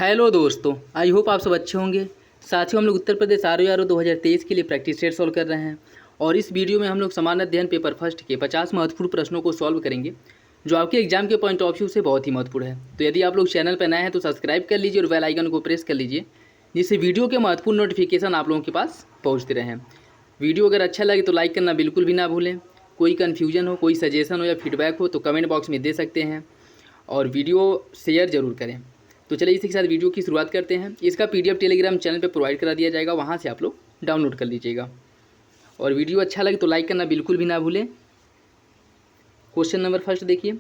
Hello दोस्तों, I hope आप सब अच्छे होंगे। साथियों, हम लोग उत्तर प्रदेश आर 2023 के लिए प्रैक्टिस सेट सॉल्व कर रहे हैं और इस वीडियो में हम लोग सामान्य अध्ययन पेपर फर्स्ट के 50 महत्वपूर्ण प्रश्नों को सॉल्व करेंगे जो आपके एग्जाम के पॉइंट ऑफ व्यू से बहुत ही महत्वपूर्ण है। तो यदि आप लोग चैनल पर नए हैं तो सब्सक्राइब कर लीजिए और बेल आइकन को प्रेस कर लीजिए, जिससे वीडियो के महत्वपूर्ण नोटिफिकेशन आप लोगों के पास पहुँचते रहें। वीडियो अगर अच्छा लगे तो लाइक करना बिल्कुल भी ना भूलें। कोई कन्फ्यूजन हो, कोई सजेशन हो या फीडबैक हो तो कमेंट बॉक्स में दे सकते हैं और वीडियो शेयर ज़रूर करें। तो चलिए इसी के साथ वीडियो की शुरुआत करते हैं। इसका पीडीएफ टेलीग्राम चैनल पे प्रोवाइड करा दिया जाएगा, वहाँ से आप लोग डाउनलोड कर लीजिएगा। और वीडियो अच्छा लगे तो लाइक करना बिल्कुल भी ना भूलें। क्वेश्चन नंबर फर्स्ट देखिए,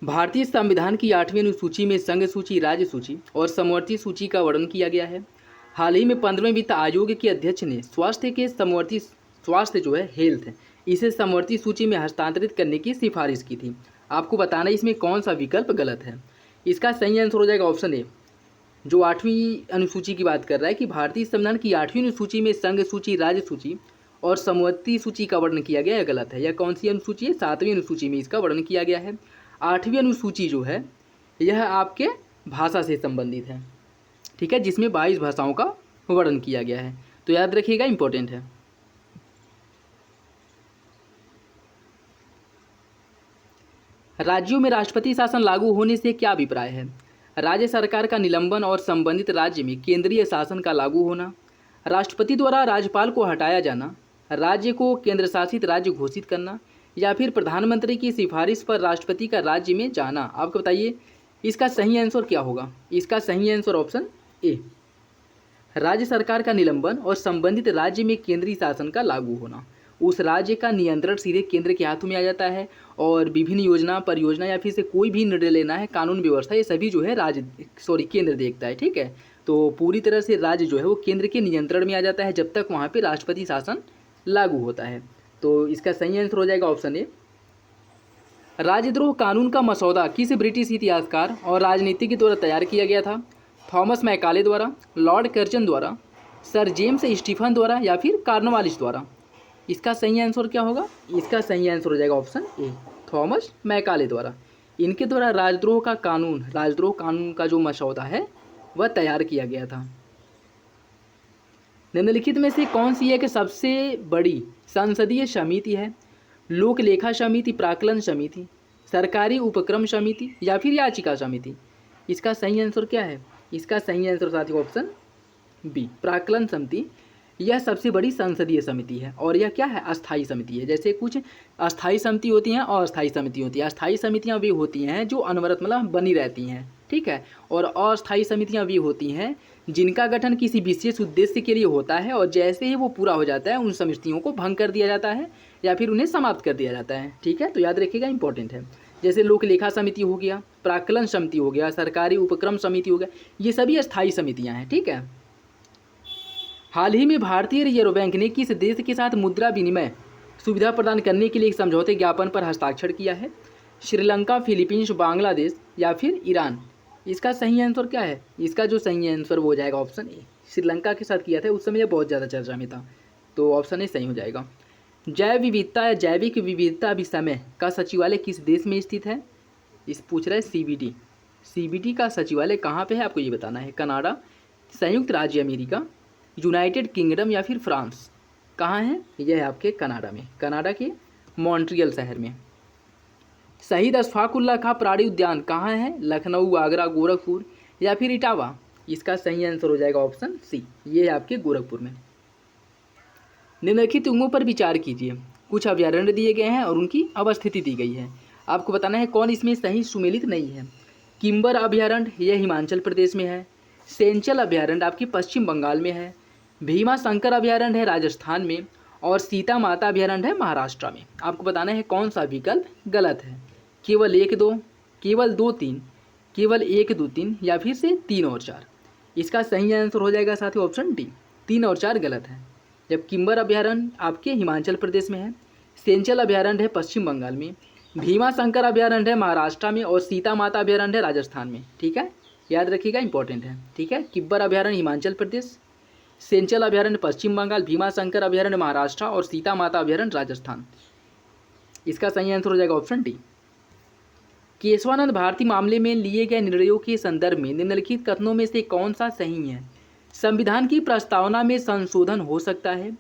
भारतीय संविधान की 8वीं अनुसूची में संघ सूची, राज्य सूची और समवर्ती सूची का वर्णन किया गया है। हाल ही में 15वें वित्त आयोग के अध्यक्ष ने स्वास्थ्य जो है हेल्थ, इसे समवर्ती सूची में हस्तांतरित करने की सिफारिश की थी। आपको बताना है इसमें कौन सा विकल्प गलत है। इसका सही आंसर हो जाएगा ऑप्शन ए, जो 8वीं अनुसूची की बात कर रहा है कि भारतीय संविधान की 8वीं अनुसूची में संघ सूची, राज्य सूची और समवर्ती सूची का वर्णन किया गया है, गलत है। यह कौन सी अनुसूची है? 7वीं अनुसूची में इसका वर्णन किया गया है। 8वीं अनुसूची जो है यह आपके भाषा से संबंधित है, ठीक है, जिसमें 22 भाषाओं का वर्णन किया गया है। तो याद रखिएगा, इंपॉर्टेंट है। राज्यों में राष्ट्रपति शासन लागू होने से क्या अभिप्राय है? राज्य सरकार का निलंबन और संबंधित राज्य में केंद्रीय शासन का लागू होना, राष्ट्रपति द्वारा राज्यपाल को हटाया जाना, राज्य को केंद्र शासित राज्य घोषित करना या फिर प्रधानमंत्री की सिफारिश पर राष्ट्रपति का राज्य में जाना। आपको बताइए इसका सही आंसर क्या होगा? इसका सही आंसर ऑप्शन ए, राज्य सरकार का निलंबन और संबंधित राज्य में केंद्रीय शासन का लागू होना। उस राज्य का नियंत्रण सीधे केंद्र के हाथों में आ जाता है और विभिन्न योजना, परियोजना या फिर से कोई भी निर्णय लेना है, कानून व्यवस्था, ये सभी जो है केंद्र देखता है, ठीक है। तो पूरी तरह से राज्य जो है वो केंद्र के नियंत्रण में आ जाता है जब तक वहाँ पे राष्ट्रपति शासन लागू होता है। तो इसका सही आंसर हो जाएगा ऑप्शन ए। राजद्रोह कानून का मसौदा किस ब्रिटिश इतिहासकार और राजनीति के द्वारा तैयार किया गया था? थॉमस मैकाले द्वारा, लॉर्ड कर्जन द्वारा, सर जेम्स स्टीफन द्वारा या फिर कॉर्नवालिस द्वारा। इसका सही आंसर क्या होगा? इसका सही आंसर हो जाएगा ऑप्शन ए, थॉमस मैकाले द्वारा। इनके द्वारा राजद्रोह कानून का जो मसौदा है वह तैयार किया गया था। निम्नलिखित में से कौन सी एक सबसे बड़ी संसदीय समिति है? लोक लेखा समिति, प्राक्कलन समिति, सरकारी उपक्रम समिति या फिर याचिका समिति। इसका सही आंसर क्या है? इसका सही आंसर साथियों ऑप्शन बी, प्राक्कलन समिति। यह सबसे बड़ी संसदीय समिति है और यह क्या है? अस्थाई समिति है। जैसे कुछ अस्थाई समिति होती हैं और अस्थाई समिति होती है। अस्थाई समितियां वे होती हैं जो अनवरत मतलब बनी रहती हैं, ठीक है, और अस्थाई समितियां वे होती हैं जिनका गठन किसी विशेष उद्देश्य के लिए होता है और जैसे ही वो पूरा हो जाता है उन समितियों को भंग कर दिया जाता है या फिर उन्हें समाप्त कर दिया जाता है, ठीक है। तो याद रखिएगा, इंपॉर्टेंट है। जैसे लोक लेखा समिति हो गया, प्राक्कलन समिति हो गया, सरकारी उपक्रम समिति हो गया, ये सभी अस्थाई समितियाँ हैं, ठीक है। हाल ही में भारतीय रिजर्व बैंक ने किस देश के साथ मुद्रा विनिमय सुविधा प्रदान करने के लिए एक समझौते ज्ञापन पर हस्ताक्षर किया है? श्रीलंका, फिलीपींस, बांग्लादेश या फिर ईरान। इसका सही आंसर क्या है? इसका जो सही आंसर वो हो जाएगा ऑप्शन ए, श्रीलंका के साथ किया था। उस समय यह बहुत ज़्यादा चर्चा में था, तो ऑप्शन ए सही हो जाएगा। जैव विविधता या जैविक विविधता विषय का सचिवालय किस देश में स्थित है? इस पूछ रहा है सीबीडी। सीबीडी का सचिवालय कहाँ पे है आपको ये बताना है। कनाडा, संयुक्त राज्य अमेरिका, यूनाइटेड किंगडम या फिर फ्रांस। कहाँ है? यह है आपके कनाडा में, कनाडा के मॉन्ट्रियल शहर में। शहीद अशफाकुल्ला खां प्राणी उद्यान कहाँ है? लखनऊ, आगरा, गोरखपुर या फिर इटावा। इसका सही आंसर हो जाएगा ऑप्शन सी, ये है आपके गोरखपुर में। निम्नलिखित अंगों पर विचार कीजिए। कुछ अभ्यारण्य दिए गए हैं और उनकी अवस्थिति दी गई है। आपको बताना है कौन इसमें सही सुमेलित नहीं है। किम्बर अभ्यारण्य यह हिमाचल प्रदेश में है। सेंचल अभ्यारण्य आपकी पश्चिम बंगाल में है। भीमा शंकर अभ्यारण्य है राजस्थान में और सीता माता अभ्यारण्य है महाराष्ट्र में। आपको बताना है कौन सा विकल्प गलत है। केवल 1, 2, केवल 2, 3, केवल 1, 2, 3 या फिर से 3 और 4। इसका सही आंसर हो जाएगा साथियों ऑप्शन डी, 3 और 4 गलत है। जब किम्बर अभ्यारण्य आपके हिमाचल प्रदेश में है, सेंचल अभ्यारण्य है पश्चिम बंगाल में, भीमा शंकर अभ्यारण्य है महाराष्ट्र में और सीता माता अभ्यारण्य है राजस्थान में, ठीक है, याद रखिएगा, इंपॉर्टेंट है, ठीक है। किब्बर अभ्यारण्य हिमाचल प्रदेश, सेंचल अभ्यारण्य पश्चिम बंगाल, भीमा शंकर अभ्यारण्य महाराष्ट्र और सीता माता अभ्यारण्य राजस्थान। इसका सही आंसर हो जाएगा ऑप्शन डी। केशवानंद भारती मामले में लिए गए निर्णयों के संदर्भ में निम्नलिखित कथनों में से कौन सा सही है? संविधान की प्रस्तावना में संशोधन हो सकता है,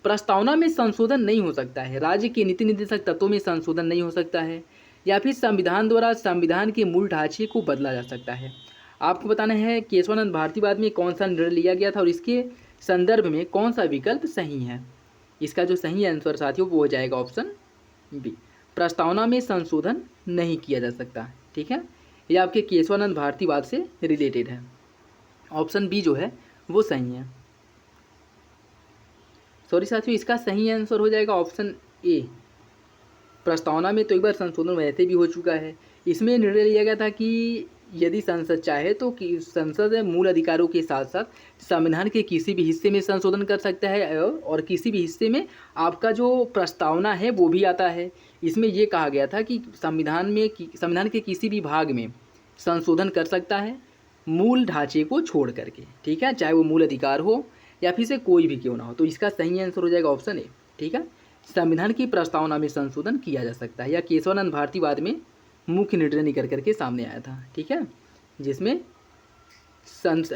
प्रस्तावना में संशोधन नहीं हो सकता है, राज्य के नीति निर्देशक तत्वों में संशोधन नहीं हो सकता है, या फिर संविधान द्वारा संविधान के मूल ढांचे को बदला जा सकता है। आपको बताना है केशवानंद भारतीवाद में कौन सा निर्णय लिया गया था और इसके संदर्भ में कौन सा विकल्प सही है। इसका जो सही आंसर साथियों वो हो जाएगा ऑप्शन बी, प्रस्तावना में संशोधन नहीं किया जा सकता। ठीक है, ये आपके केशवानंद भारतीवाद से रिलेटेड है। ऑप्शन बी जो है वो सही है। सॉरी साथियों, इसका सही आंसर हो जाएगा ऑप्शन ए, प्रस्तावना में तो एक बार संशोधन वैसे भी हो चुका है। इसमें निर्णय लिया गया था कि यदि संसद चाहे तो कि संसद मूल अधिकारों के साथ साथ संविधान के किसी भी हिस्से में संशोधन कर सकता है और किसी भी हिस्से में आपका जो प्रस्तावना है वो भी आता है। इसमें ये कहा गया था कि संविधान के किसी भी भाग में संशोधन कर सकता है मूल ढांचे को छोड़ करके। ठीक है, चाहे वो मूल अधिकार हो या फिर से कोई भी क्यों ना हो। तो इसका सही आंसर हो जाएगा ऑप्शन ए। ठीक है, संविधान की प्रस्तावना में संशोधन किया जा सकता है, या केशवानंद भारतीवाद में मुख्य निर्णय निकल करके सामने आया था। ठीक है, जिसमें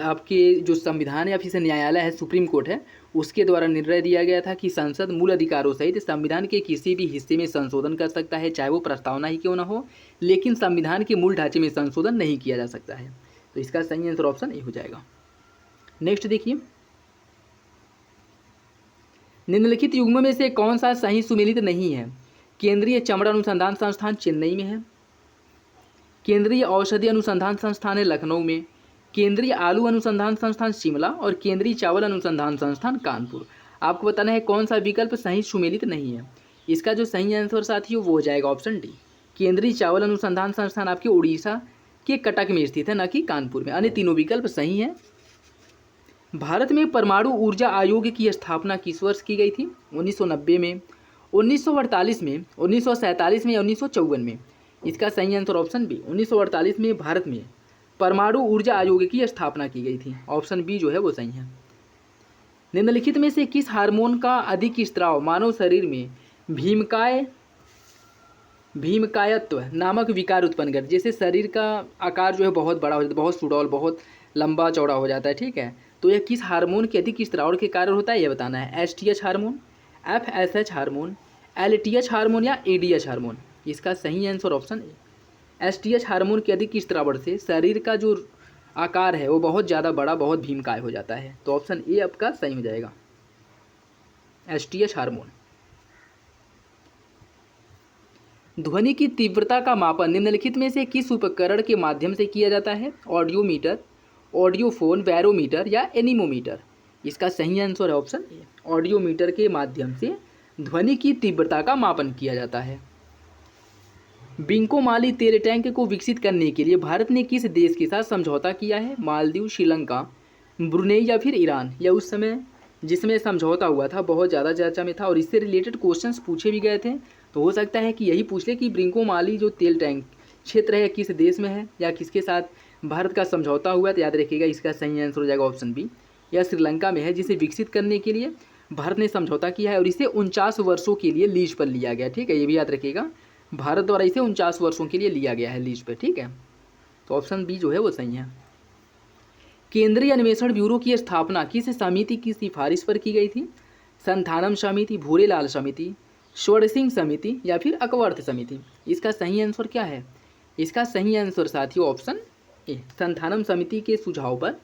आपके जो संविधान या फिर से न्यायालय है, सुप्रीम कोर्ट है, उसके द्वारा निर्णय दिया गया था कि संसद मूल अधिकारों सहित संविधान के किसी भी हिस्से में संशोधन कर सकता है, चाहे वो प्रस्तावना ही क्यों ना हो, लेकिन संविधान के मूल ढांचे में संशोधन नहीं किया जा सकता है। तो इसका सही आंसर ऑप्शन ए हो जाएगा। नेक्स्ट देखिए, निम्नलिखित युग्म में से कौन सा सही सुमेलित नहीं है? केंद्रीय चमड़ा अनुसंधान संस्थान चेन्नई में है, केंद्रीय औषधि अनुसंधान संस्थान है लखनऊ में, केंद्रीय आलू अनुसंधान संस्थान शिमला और केंद्रीय चावल अनुसंधान संस्थान कानपुर। आपको बताना है कौन सा विकल्प सही सुमेलित नहीं है। इसका जो सही आंसर साथियों वो हो जाएगा ऑप्शन डी, केंद्रीय चावल अनुसंधान संस्थान आपके उड़ीसा के कटक में स्थित है, न कि कानपुर में। अन्य तीनों विकल्प सही हैं। भारत में परमाणु ऊर्जा आयोग की स्थापना किस वर्ष की गई थी? 1990 में, 1948 में, 1947 में या 1954 में? इसका सही आंसर ऑप्शन बी, 1948 में भारत में परमाणु ऊर्जा आयोग की स्थापना की गई थी। ऑप्शन बी जो है वो सही है। निम्नलिखित में से किस हार्मोन का अधिक स्त्राव मानव शरीर में भीमकायत्व नामक विकार उत्पन्न कर, जैसे शरीर का आकार जो है बहुत बड़ा हो जाता है, बहुत सुडौल, बहुत लंबा चौड़ा हो जाता है। ठीक है, तो यह किस हार्मोन के अधिक स्त्राव के कारण होता है यह बताना है। STH hormone, FSH hormone, LTH hormone या ADH हार्मोन? इसका सही answer option A, STH hormone के अधिक स्त्रावण से शरीर का जो आकार है वो बहुत ज़्यादा बड़ा, बहुत भीमकाय हो जाता है। तो ऑप्शन ए आपका सही हो जाएगा, STH हार्मोन। ध्वनि की तीव्रता का मापन निम्नलिखित में से किस उपकरण के माध्यम से किया जाता है? ऑडियोमीटर, ऑडियोफोन, बैरोमीटर या एनीमोमीटर? इसका सही आंसर है ऑप्शन ए, ऑडियोमीटर के माध्यम से ध्वनि की तीव्रता का मापन किया जाता है। बिंकोमाली तेल टैंक को विकसित करने के लिए भारत ने किस देश के साथ समझौता किया है? मालदीव, श्रीलंका, ब्रुनेई या फिर ईरान? या उस समय जिसमें समझौता हुआ था बहुत ज़्यादा चर्चा में था और इससे रिलेटेड क्वेश्चंस पूछे भी गए थे। तो हो सकता है कि यही पूछ ले कि बिंकोमाली जो तेल टैंक क्षेत्र है किस देश में है या किसके साथ भारत का समझौता हुआ। तो याद रखिएगा इसका सही आंसर हो जाएगा ऑप्शन बी, यह श्रीलंका में है, जिसे विकसित करने के लिए भारत ने समझौता किया है और इसे 49 वर्षों के लिए लीज पर लिया गया। ठीक है, ये भी याद रखिएगा, भारत द्वारा इसे 49 वर्षों के लिए लिया गया है लीज पर। ठीक है, तो ऑप्शन बी जो है वो सही है। केंद्रीय अन्वेषण ब्यूरो की स्थापना किस समिति की सिफारिश पर की गई थी? संथानम समिति, भूरेलाल समिति, स्वर्ण सिंह समिति या फिर अकवर्थ समिति? इसका सही आंसर क्या है? इसका सही आंसर साथियों ऑप्शन ए, संथानम समिति के सुझाव पर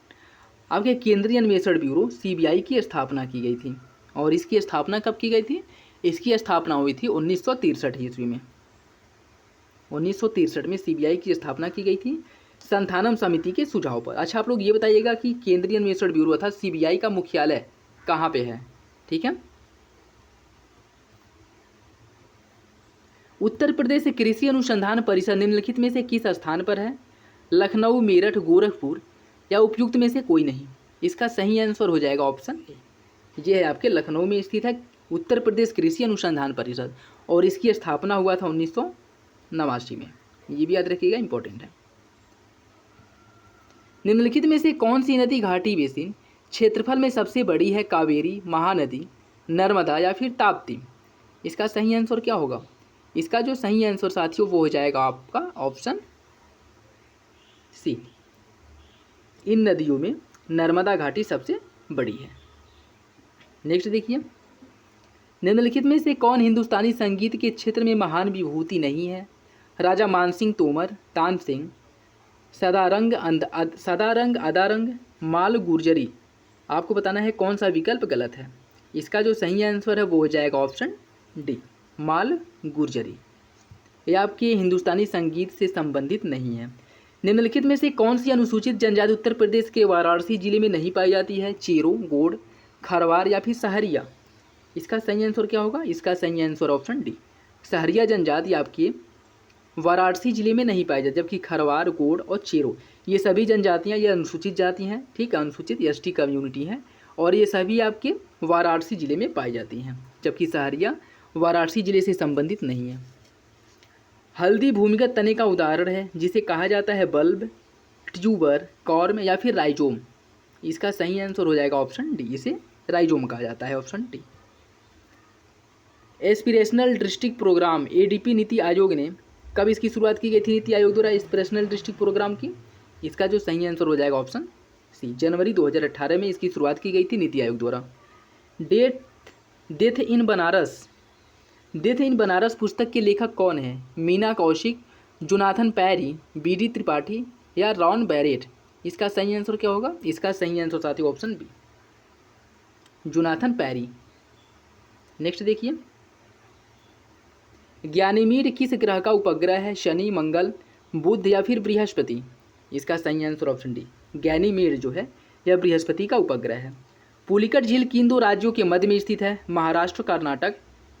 आपके केंद्रीय अन्वेषण ब्यूरो CBI की स्थापना की गई थी। और इसकी स्थापना कब की गई थी? इसकी स्थापना हुई थी 1963 ईस्वी में। 1963 में CBI की स्थापना की गई थी संथानम समिति के सुझाव पर। अच्छा, आप लोग ये बताइएगा कि केंद्रीय अन्वेषण ब्यूरो अर्थात CBI का मुख्यालय कहाँ पे है? ठीक है, उत्तर प्रदेश कृषि अनुसंधान परिषद निम्नलिखित में से किस स्थान पर है? लखनऊ, मेरठ, गोरखपुर या उपयुक्त में से कोई नहीं? इसका सही आंसर हो जाएगा ऑप्शन ए, ये है आपके लखनऊ में स्थित है उत्तर प्रदेश कृषि अनुसंधान परिषद और इसकी स्थापना हुआ था 1989 में। ये भी याद रखिएगा, इंपॉर्टेंट है। निम्नलिखित में से कौन सी नदी घाटी बेसिन क्षेत्रफल में सबसे बड़ी है? कावेरी, महानदी, नर्मदा या फिर ताप्ती? इसका सही आंसर क्या होगा? इसका जो सही आंसर साथियों वो हो जाएगा आपका ऑप्शन सी, इन नदियों में नर्मदा घाटी सबसे बड़ी है। नेक्स्ट देखिए, निम्नलिखित में से कौन हिंदुस्तानी संगीत के क्षेत्र में महान विभूति नहीं है? राजा मानसिंह तोमर, तानसेन, सदारंग, अदारंग, माल गुर्जरी। आपको बताना है कौन सा विकल्प गलत है। इसका जो सही आंसर है वो हो जाएगा ऑप्शन डी, माल गुर्जरी। ये आपके हिंदुस्तानी संगीत से संबंधित नहीं है। निम्नलिखित में से कौन सी अनुसूचित जनजाति उत्तर प्रदेश के वाराणसी जिले में नहीं पाई जाती है? चेरो, गोंड, खरवार या फिर सहरिया। इसका सही आंसर क्या होगा? इसका सही आंसर ऑप्शन डी, सहरिया जनजाति आपकी वाराणसी जिले में नहीं पाई जाती, जबकि खरवार, गोंड और चेरो ये सभी जनजातियाँ ये अनुसूचित जाति हैं, ठीक है, अनुसूचित एसटी कम्युनिटी हैं, और ये सभी आपके वाराणसी जिले में पाई जाती हैं, जबकि सहरिया वाराणसी जिले से संबंधित नहीं है। हल्दी भूमिगत तने का उदाहरण है जिसे कहा जाता है बल्ब, ट्यूबर, कॉर्म या फिर राइजोम। इसका सही आंसर हो जाएगा ऑप्शन डी, इसे राइजोम कहा जाता है, option D. Aspirational district programme ADP NITI Aayog ने कब इसकी शुरुआत की गई थी? नीति आयोग द्वारा एस्पिरेशनल डिस्ट्रिक्ट प्रोग्राम की। इसका जो सही आंसर हो जाएगा ऑप्शन सी, जनवरी 2018 में इसकी शुरुआत की गई थी नीति आयोग द्वारा। डेथ इन बनारस पुस्तक के लेखक कौन है? मीना कौशिक, जोनाथन पैरी, बीडी त्रिपाठी या रॉन बैरेट। इसका सही आंसर क्या होगा? इसका सही आंसर साथियों ऑप्शन बी, जोनाथन पैरी। नेक्स्ट देखिए, ज्ञानीमीड किस ग्रह का उपग्रह है? शनि, मंगल, बुध या फिर बृहस्पति। इसका सही आंसर ऑप्शन डी, ज्ञानीमीड जो है यह बृहस्पति का उपग्रह है। पुलिकट झील किन दो राज्यों के मध्य में स्थित है? महाराष्ट्र, कर्नाटक,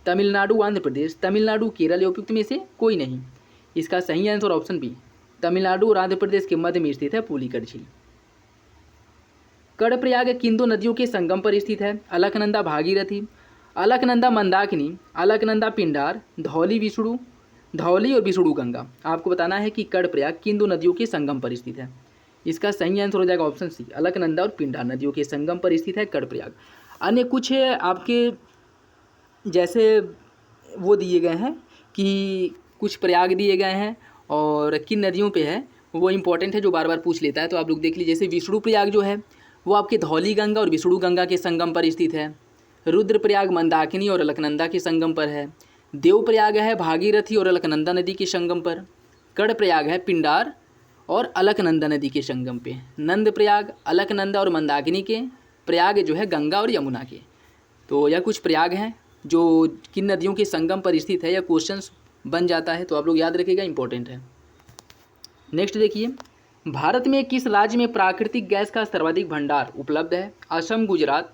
तमिलनाडु, आंध्र प्रदेश, तमिलनाडु, केरल, उपयुक्त में से कोई नहीं। इसका सही आंसर ऑप्शन बी, तमिलनाडु और आंध्र प्रदेश के मध्य में स्थित है पुलिकट झील। कर्णप्रयाग किन दो नदियों के संगम पर स्थित है? अलकनंदा, भागीरथी, अलकनंदा, मंदाकिनी, अलकनंदा, पिंडार, धौली और विष्णु गंगा। आपको बताना है कि कर्णप्रयाग किन दो नदियों के संगम पर स्थित है। इसका सही आंसर हो जाएगा ऑप्शन सी, अलकनंदा और पिंडार नदियों के संगम पर स्थित है कर्णप्रयाग। अन्य कुछ आपके जैसे वो दिए गए हैं कि कुछ प्रयाग दिए गए हैं और किन नदियों पे है वो इंपॉर्टेंट है, जो बार बार पूछ लेता है, तो आप लोग देख लीजिए। जैसे विष्णु प्रयाग जो है वो आपके धौली गंगा और विष्णु गंगा के संगम पर स्थित है। रुद्रप्रयाग मंदाकिनी और अलकनंदा के संगम पर है। देवप्रयाग है भागीरथी और अलकनंदा नदी के संगम पर। कर्णप्रयाग है पिंडार और अलकनंदा नदी के संगम पे। नंदप्रयाग, अलकनंदा और मंदाकिनी के, प्रयाग जो है गंगा और यमुना के। तो यह कुछ प्रयाग हैं जो किन नदियों के संगम पर स्थित है, यह क्वेश्चंस बन जाता है, तो आप लोग याद रखिएगा, इंपॉर्टेंट है। नेक्स्ट देखिए, भारत में किस राज्य में प्राकृतिक गैस का सर्वाधिक भंडार उपलब्ध है? असम, गुजरात,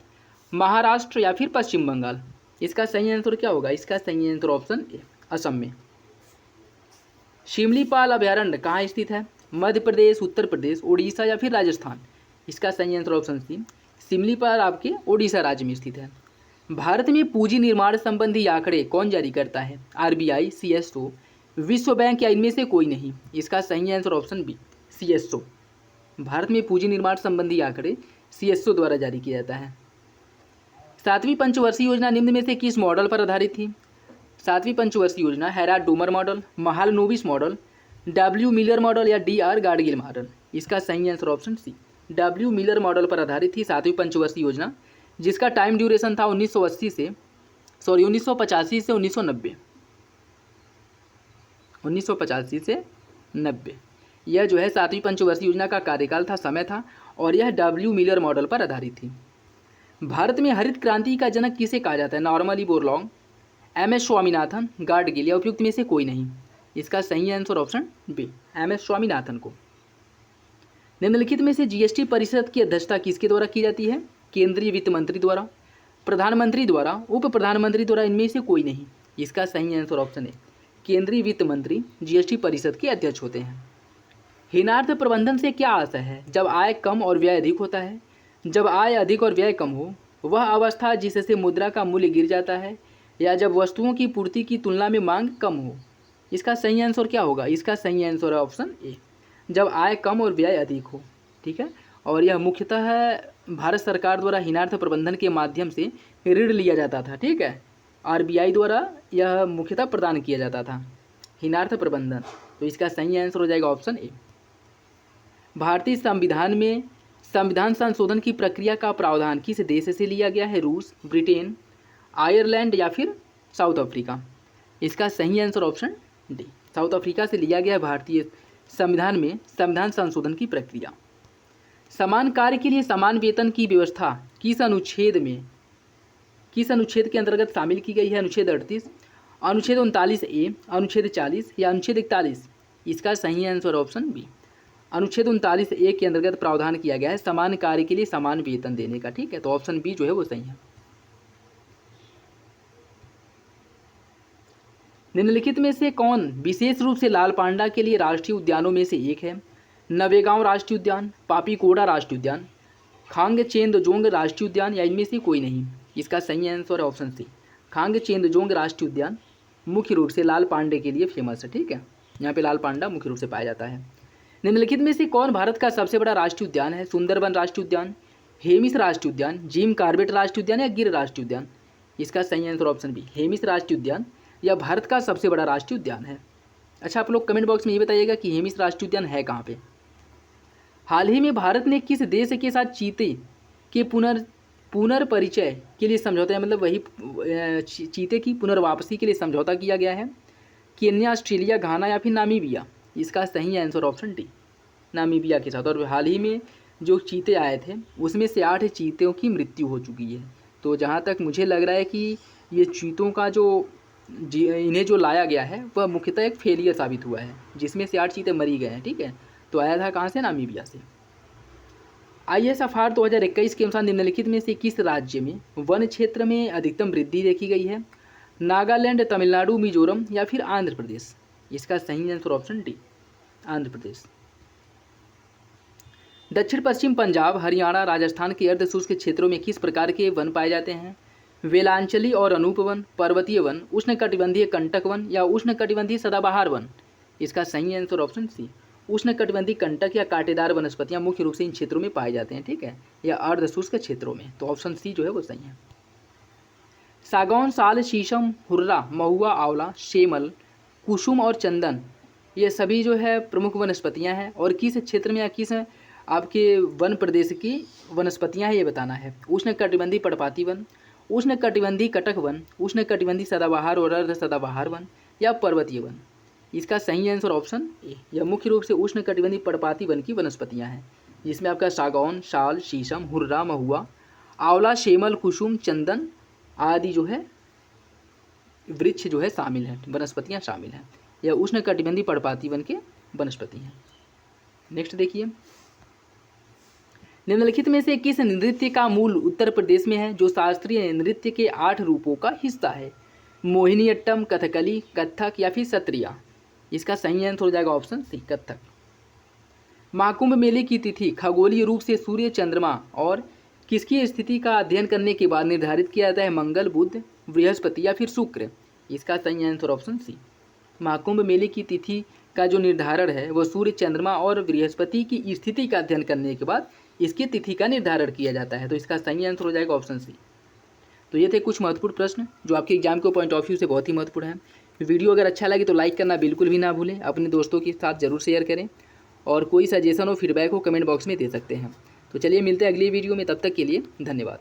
महाराष्ट्र या फिर पश्चिम बंगाल। इसका सही आंसर क्या होगा? इसका सही आंसर ऑप्शन ए, असम में। शिमलीपाल अभयारण्य कहाँ स्थित है? मध्य प्रदेश, उत्तर प्रदेश, उड़ीसा या फिर राजस्थान। इसका सही आंसर ऑप्शन सी, शिमलीपाल आपके उड़ीसा राज्य में स्थित है। भारत में पूंजी निर्माण संबंधी आंकड़े कौन जारी करता है? आरबीआई, सीएसओ, विश्व बैंक या इनमें से कोई नहीं। इसका सही answer option B, CSO. Bharat में पूंजी निर्माण संबंधी आंकड़े सीएसओ द्वारा जारी किया जाता है। 7वीं पंचवर्षीय योजना निम्न में से किस मॉडल पर आधारित थी? 7वीं पंचवर्षीय योजना Harrod Domar model, Mahalanobis model, W Miller model या डीआर गाडगिल मॉडल। इसका सही answer option C, W Miller model पर आधारित थी 7वीं पंचवर्षीय योजना, जिसका टाइम ड्यूरेशन था 1985 से 1990। 1985 से 90 यह जो है 7वीं पंचवर्षीय योजना का कार्यकाल था, समय था, और यह डब्ल्यू मिलर मॉडल पर आधारित थी। भारत में हरित क्रांति का जनक किसे कहा जाता है? Norman Borlaug, MS. Swaminathan, Gadgil या उपयुक्त में से कोई नहीं। इसका सही answer option B, MS. Swaminathan को। निम्नलिखित में से जीएसटी परिषद की अध्यक्षता किसके द्वारा की जाती है? केंद्रीय वित्त मंत्री द्वारा, प्रधानमंत्री द्वारा, उप प्रधानमंत्री द्वारा, इनमें से कोई नहीं। इसका सही आंसर ऑप्शन है, केंद्रीय वित्त मंत्री जीएसटी परिषद के अध्यक्ष होते हैं। हीनार्थ प्रबंधन से क्या आशय है? जब आय कम और व्यय अधिक होता है। जब आय अधिक और व्यय कम हो, वह अवस्था जिससे मुद्रा का मूल्य गिर जाता है, या जब वस्तुओं की पूर्ति की तुलना में मांग कम हो। इसका सही आंसर क्या होगा? इसका सही आंसर है ऑप्शन ए, जब आय कम और व्यय अधिक हो। ठीक है, और यह मुख्यतः भारत सरकार द्वारा हीनार्थ प्रबंधन के माध्यम से ऋण लिया जाता था। ठीक है, आरबीआई द्वारा यह मुख्यतः प्रदान किया जाता था हीनार्थ प्रबंधन। तो इसका सही आंसर हो जाएगा ऑप्शन ए। भारतीय संविधान में संविधान संशोधन की प्रक्रिया का प्रावधान किस देश से लिया गया है? रूस, ब्रिटेन, आयरलैंड या फिर साउथ अफ्रीका? इसका सही answer option D, south Africa से लिया गया है भारतीय संविधान में संविधान संशोधन की प्रक्रिया। समान कार्य के लिए समान वेतन की व्यवस्था किस अनुच्छेद के अंतर्गत शामिल की गई है? अनुच्छेद 38, अनुच्छेद 39A, अनुच्छेद 40 या अनुच्छेद 41? इसका सही आंसर ऑप्शन बी, अनुच्छेद 39A के अंतर्गत प्रावधान किया गया है समान कार्य के लिए समान वेतन देने का। ठीक है, तो ऑप्शन बी जो है वो सही है। निम्नलिखित में से कौन विशेष रूप से लाल पांडा के लिए राष्ट्रीय उद्यानों में से एक है? नवेगांव राष्ट्रीय उद्यान, पापीकोड़ा राष्ट्रीय उद्यान, खांगचेंदजोंग राष्ट्रीय उद्यान या इनमें से कोई नहीं? इसका सही आंसर है ऑप्शन सी, खांगचेंदजोंग राष्ट्रीय उद्यान मुख्य रूप से लाल पांडे के लिए फेमस है। ठीक है, यहाँ पे लाल पांडा मुख्य रूप से पाया जाता है। निम्नलिखित में से कौन भारत का सबसे बड़ा राष्ट्रीय उद्यान है? सुंदरबन राष्ट्रीय उद्यान, हेमिस राष्ट्रीय उद्यान, जिम कॉर्बेट राष्ट्रीय उद्यान या गिर राष्ट्रीय उद्यान? इसका सही आंसर ऑप्शन बी, हेमिस राष्ट्रीय उद्यान यह भारत का सबसे बड़ा राष्ट्रीय उद्यान है। अच्छा, आप लोग कमेंट बॉक्स में ये बताइएगा कि हेमिस राष्ट्रीय उद्यान है कहाँ पे? हाल ही में भारत ने किस देश के साथ चीते के पुनर्परिचय के लिए समझौता, मतलब वही चीते की पुनर्वापसी के लिए समझौता किया गया है? केन्या, ऑस्ट्रेलिया, घाना या फिर नामीबिया? इसका सही आंसर ऑप्शन डी, नामीबिया के साथ। और हाल ही में जो चीते आए थे उसमें से 8 चीतों की मृत्यु हो चुकी है। तो जहाँ तक मुझे लग रहा है कि ये चीतों का इन्हें जो लाया गया है वह मुख्यतः एक फेलियर साबित हुआ है, जिसमें से 8 चीते मरी गए हैं। ठीक है, तो आया था कहाँ से? नामीबिया से। ISFR 2021 के अनुसार निम्नलिखित में से किस राज्य में वन क्षेत्र में अधिकतम वृद्धि देखी गई है? नागालैंड, तमिलनाडु, मिजोरम या फिर आंध्र प्रदेश? इसका सही answer option D, Andhra Pradesh. दक्षिण पश्चिम पंजाब, हरियाणा, राजस्थान के अर्धशुष्क क्षेत्रों में किस प्रकार के वन पाए जाते हैं? वेलांचली और अनूप वन, पर्वतीय वन, उष्णकटिबंधीय कंटक वन या उष्णकटिबंधीय सदाबहार वन? इसका सही आंसर ऑप्शन सी, उष्णकटिबंधीय कंटक या कांटेदार वनस्पतियां मुख्य रूप से इन क्षेत्रों में पाए जाते हैं। ठीक है, या अर्धशुष्क क्षेत्रों में। तो ऑप्शन सी जो है वो सही है। सागौन, साल, शीशम, हुर्रा, महुआ, आंवला, शेमल, कुसुम और चंदन ये सभी जो है प्रमुख वनस्पतियां हैं। और किस क्षेत्र में या किस आपके वन प्रदेश की वनस्पतियां हैं ये बताना है। उष्णकटिबंधीय पर्णपाती वन, उष्णकटिबंधीय कटक वन, उष्णकटिबंधीय सदाबहार और अर्ध सदाबहार वन या पर्वतीय वन? इसका सही आंसर ऑप्शन ए, यह मुख्य रूप से उष्णकटिबंधीय पर्णपाती वन की वनस्पतियां हैं, जिसमें आपका सागौन, साल, शीशम, हुर्रा, महुआ, आंवला, शेमल, कुसुम, चंदन आदि जो है वृक्ष जो है शामिल है, वनस्पतियां शामिल हैं। यह उष्णकटिबंधीय पर्णपाती वन के वनस्पति हैं। नेक्स्ट देखिए, निम्नलिखित में से किस नृत्य का मूल उत्तर प्रदेश में है जो शास्त्रीय नृत्य के 8 रूपों का हिस्सा है? मोहिनीअट्टम, कथकली, कथक या फिर सत्रिया? इसका सही आंसर हो जाएगा ऑप्शन सी, कथक। महाकुंभ मेले की तिथि खगोलीय रूप से सूर्य, चंद्रमा और किसकी स्थिति का अध्ययन करने के बाद निर्धारित किया जाता है? मंगल, बुध, बृहस्पति या फिर शुक्र? इसका सही आंसर ऑप्शन सी, महाकुंभ मेले की तिथि का जो निर्धारण है वह सूर्य, चंद्रमा और बृहस्पति की स्थिति का अध्ययन करने के बाद इसकी तिथि का निर्धारण किया जाता है। तो इसका सही आंसर हो जाएगा ऑप्शन सी। तो ये थे कुछ महत्वपूर्ण प्रश्न जो आपके एग्जाम के पॉइंट ऑफ व्यू से बहुत ही महत्वपूर्ण है। वीडियो अगर अच्छा लगे तो लाइक करना बिल्कुल भी ना भूलें, अपने दोस्तों के साथ जरूर शेयर करें और कोई सजेशन हो, फीडबैक हो कमेंट बॉक्स में दे सकते हैं। तो चलिए मिलते हैं अगली वीडियो में, तब तक के लिए धन्यवाद।